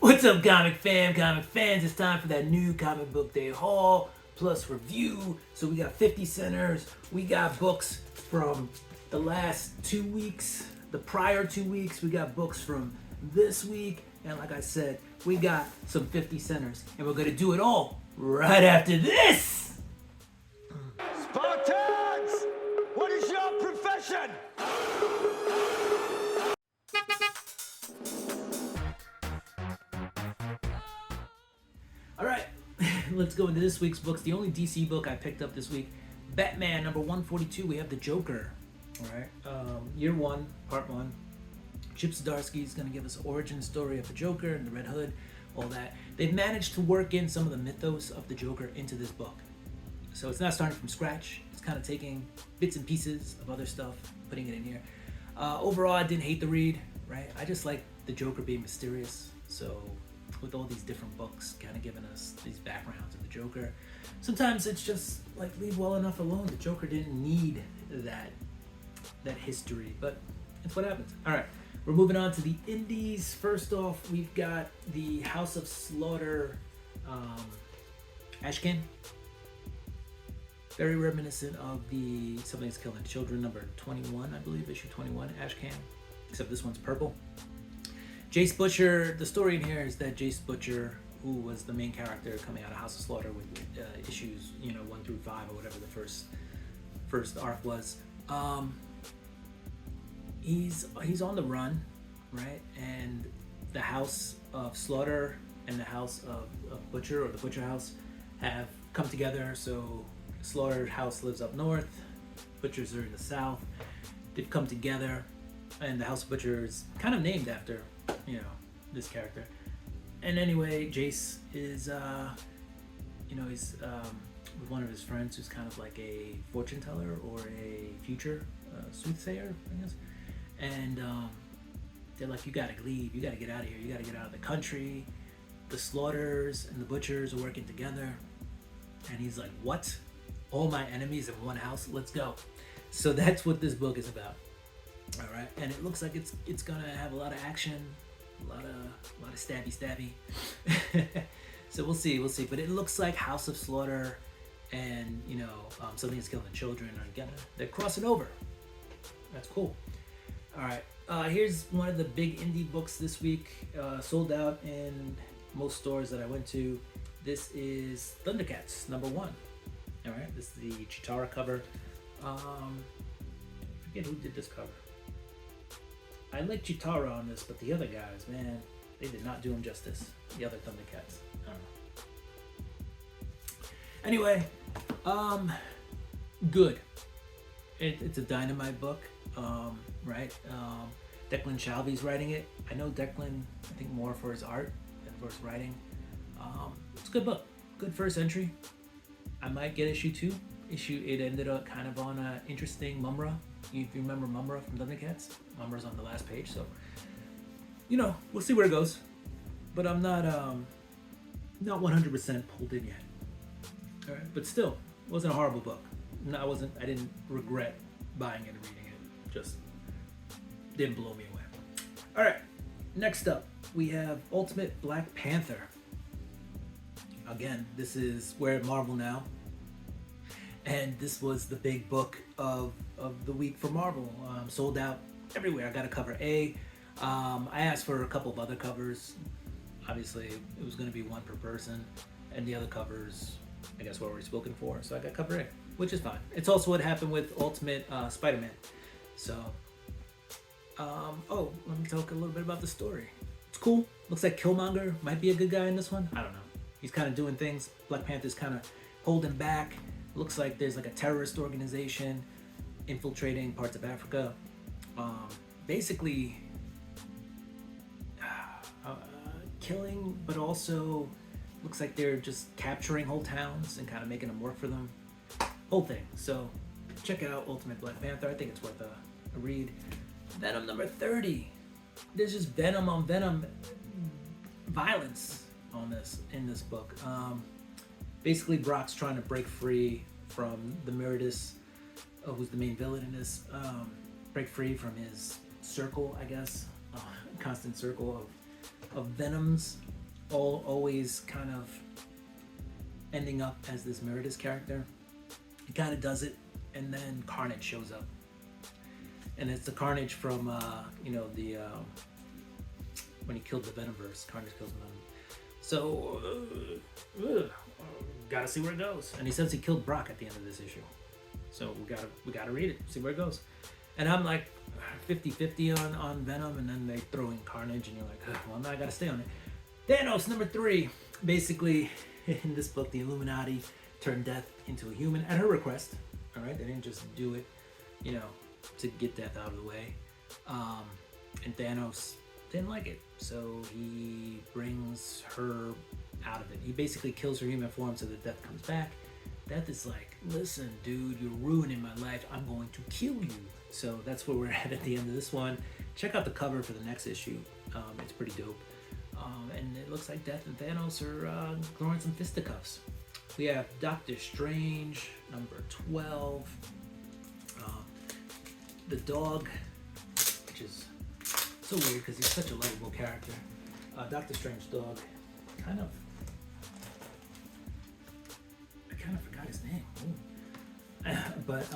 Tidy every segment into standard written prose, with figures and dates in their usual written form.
What's up, comic fans? It's time for that new comic book day haul plus review. So we got 50 centers. We got books from the last 2 weeks, the prior 2 weeks. We got books from this week. And like I said, we got some 50 centers. And we're going to do it all right after this. Spartans! What is your profession? All right, let's go into this week's books. The only DC book I picked up this week, Batman number 142. We have the Joker. All right, year one, part one. Chip Zdarsky is going to give us an origin story of the Joker and the Red Hood, all that. They've managed to work in some of the mythos of the Joker into this book. So it's not starting from scratch. It's kind of taking bits and pieces of other stuff, putting it in here. Overall, I didn't hate the read, right? I just like the Joker being mysterious. So with all these different books kind of giving us these backgrounds of the Joker, sometimes it's just like leave well enough alone. The Joker didn't need that history, but it's what happens. All right, we're moving on to the indies. First off, we've got the House of Slaughter Ashcan. Very reminiscent of the Something's Killing Children number 21, I believe, issue 21, Ashcan, except this one's purple. Jace Butcher, the story in here is that Jace Butcher, who was the main character coming out of House of Slaughter with issues, 1 through 5 or whatever the first arc was, he's on the run, right? And the House of Slaughter and the House of Butcher, or the Butcher House, have come together. So Slaughter House lives up north, Butchers are in the south. They've come together, and the House of Butcher is kind of named after this character. And anyway, Jace is he's with one of his friends who's kind of like a fortune teller or a future soothsayer, I guess. And they're like, you gotta leave, you gotta get out of here, you gotta get out of the country. The Slaughters and the Butchers are working together. And he's like, what? All my enemies in one house? Let's go. So that's what this book is about. All right, and it looks like it's gonna have a lot of action, a lot of stabby. So we'll see. But it looks like House of Slaughter and Something's Killing Children they're crossing over. That's cool. All right, here's one of the big indie books this week. Sold out in most stores that I went to. This is Thundercats number 1. All right, this is the Chitara cover. I forget who did this cover. I like Chitara on this, but the other guys, man, they did not do him justice. The other Thundercats. I don't know. Anyway, good. It's a Dynamite book, right? Declan Shalvey's writing it. I know Declan, I think, more for his art than for his writing. It's a good book. Good first entry. I might get issue 2. It ended up kind of on an interesting Mumra. If you remember Mumra from Thundercats, Mumra's on the last page, so we'll see where it goes. But I'm not 100% pulled in yet. All right, but still, it wasn't a horrible book. No, I didn't regret buying it and reading it. Just didn't blow me away. All right, next up we have Ultimate Black Panther. Again, this is we're at Marvel now. And this was the big book of the week for Marvel. Sold out everywhere. I got a cover A. I asked for a couple of other covers. Obviously, it was going to be one per person. And the other covers, I guess, were already spoken for. So I got cover A, which is fine. It's also what happened with Ultimate Spider-Man. So, let me talk a little bit about the story. It's cool. Looks like Killmonger might be a good guy in this one. I don't know. He's kind of doing things. Black Panther's kind of holding back. Looks like there's like a terrorist organization infiltrating parts of Africa. Basically killing, but also looks like they're just capturing whole towns and kind of making them work for them. Whole thing. So check out Ultimate Black Panther. I think it's worth a read. Venom number 30. There's just Venom on Venom violence in this book. Basically, Brock's trying to break free from the Meredith, who's the main villain in this, break free from his circle, I guess, constant circle of Venoms, always kind of ending up as this Meredith character. He kind of does it, and then Carnage shows up, and it's the Carnage from when he killed the Venomverse. Carnage kills Venom. So gotta see where it goes. And he says he killed Brock at the end of this issue, so we gotta read it, see where it goes. And I'm like 50-50 on Venom, and then they throw in Carnage, and you're like, well, now I gotta stay on it. Thanos number 3. Basically, in this book, the Illuminati turned Death into a human at her request. All right, they didn't just do it, to get Death out of the way. And Thanos didn't like it, so he brings her out of it. He basically kills her human form so that Death comes back. Death is like, listen, dude, you're ruining my life. I'm going to kill you. So that's where we're at the end of this one. Check out the cover for the next issue. It's pretty dope. And it looks like Death and Thanos are throwing some fisticuffs. We have Doctor Strange, number 12. The dog, which is so weird because he's such a lovable character. Doctor Strange dog, I kind of forgot his name. But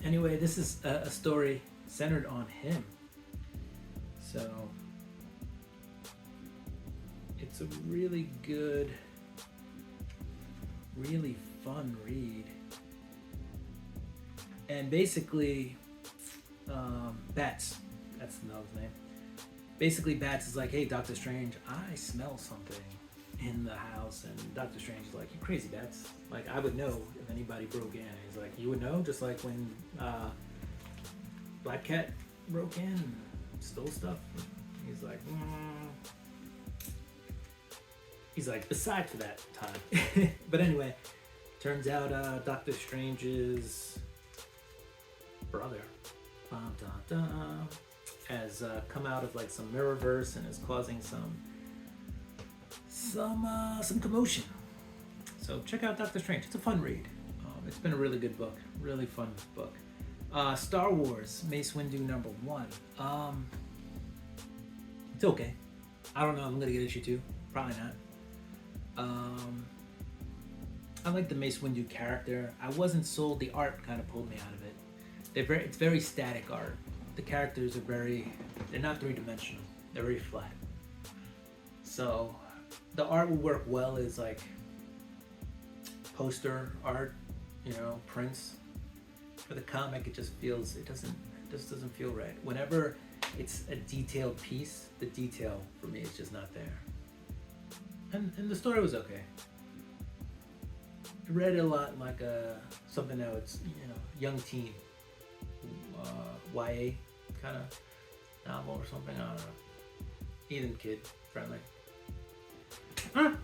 anyway, this is a story centered on him. So it's a really good, really fun read. And basically, Bats, that's the dog's name. Basically, Bats is like, hey, Doctor Strange, I smell something in the house. And Doctor Strange is like, you crazy, Bats. Like, I would know if anybody broke in. He's like, you would know, just like when Black Cat broke in and stole stuff. He's like, He's like, besides for that time. But anyway, turns out Doctor Strange's brother has come out of like some mirrorverse and is causing some commotion. So check out Doctor Strange. It's a fun read. It's been a really good book, really fun book. Star Wars Mace Windu number 1. It's okay. I don't know. I'm gonna get issue 2. Probably not. I like the Mace Windu character. I wasn't sold. The art kind of pulled me out of it. It's very static art. The characters are they're not 3-dimensional. They're very flat. So the art will work well as like poster art, prints. For the comic, it just doesn't feel right. Whenever it's a detailed piece, the detail for me is just not there. And the story was okay. I read it a lot like something that was, young teen, YA kind of novel or something. I don't know. Even kid friendly.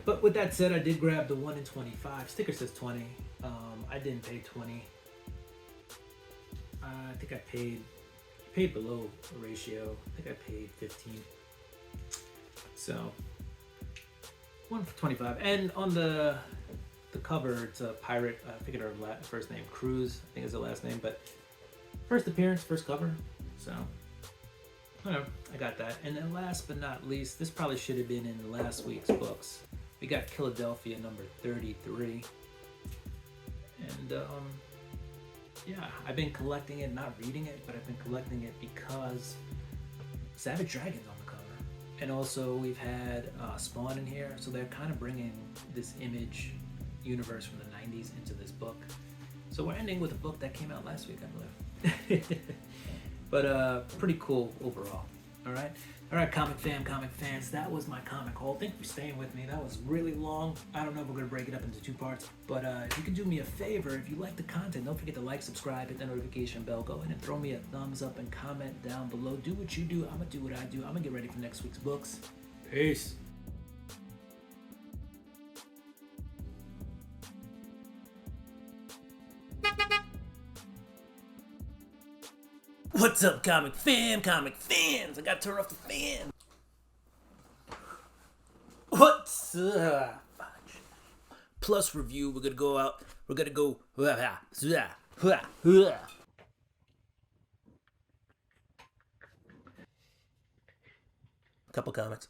But with that said, I did grab the 1 in 25. Sticker says 20. I didn't pay 20. I think I paid below the ratio. I think I paid 15. So 1 for 25. And on the cover, it's a pirate. I forget her first name. Cruz, I think is the last name. But first appearance, first cover. So I got that. And then last but not least, this probably should have been in last week's books. We got Philadelphia number 33. And yeah, I've been collecting it, not reading it, but I've been collecting it because Savage Dragon's on the cover. And also we've had Spawn in here, so they're kind of bringing this Image universe from the 90s into this book. So we're ending with a book that came out last week, I believe. But pretty cool overall. All right, comic fans, that was my comic haul. Thank you for staying with me. That was really long. I don't know if we're gonna break it up into 2 parts, but if you could do me a favor, if you like the content, don't forget to like, subscribe, hit the notification bell, go ahead and throw me a thumbs up and comment down below. Do what you do, I'm gonna do what I do. I'm gonna get ready for next week's books. Peace. What's up, comic fans? I gotta turn off the fan. What's up? Plus review, we're gonna go out. We're gonna go. Couple comments.